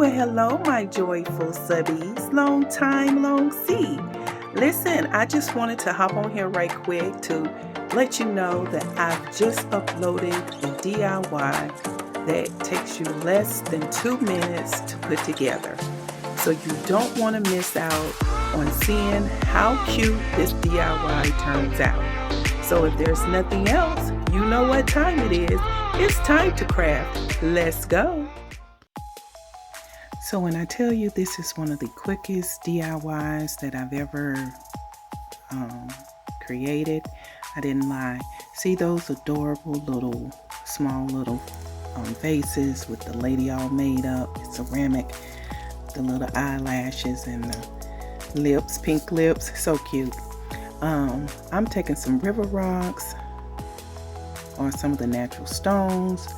Well, hello, my joyful subbies. Long time, long see. Listen, I just wanted to hop on here right quick to let you know that I've just uploaded a DIY that takes you less than 2 minutes to put together. So you don't want to miss out on seeing how cute this DIY turns out. So if there's nothing else, you know what time it is. It's time to craft. Let's go. So when I tell you this is one of the quickest DIYs that I've ever created, I didn't lie. See those adorable little, small little vases with the lady all made up, ceramic, the little eyelashes and the lips, pink lips, so cute. I'm taking some river rocks or some of the natural stones.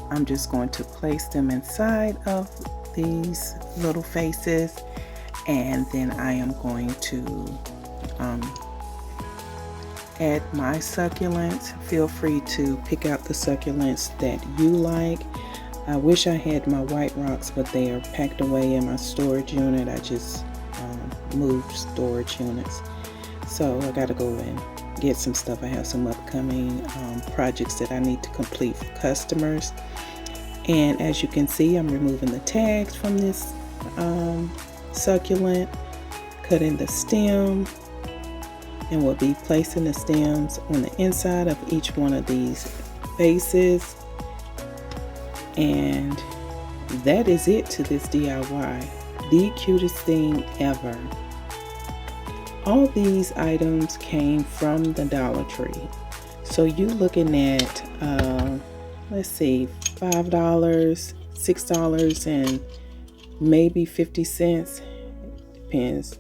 I'm just going to place them inside of these little faces, and then I am going to add my succulents. Feel free to pick out the succulents that you like. I wish I had my white rocks, but they are packed away in my storage unit. I just moved storage units, so I gotta go and get some stuff. I have some upcoming projects that I need to complete for customers. And as you can see, I'm removing the tags from this succulent, cutting the stem, and we'll be placing the stems on the inside of each one of these vases. And that is it to this DIY. The cutest thing ever. All these items came from the Dollar Tree. So you're looking at, let's see, $5, $6, and maybe 50 cents. Depends.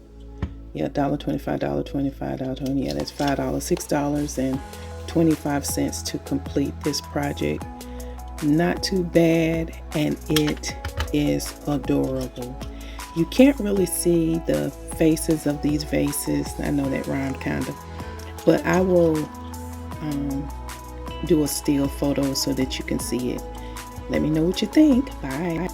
Yeah, $1.25, $1.25, $1.20. Yeah, that's $5, $6.25 to complete this project. Not too bad, and it is adorable. You can't really see the faces of these vases. I know that rhymed kind of, but I will do a still photo so that you can see it. Let me know what you think. Bye.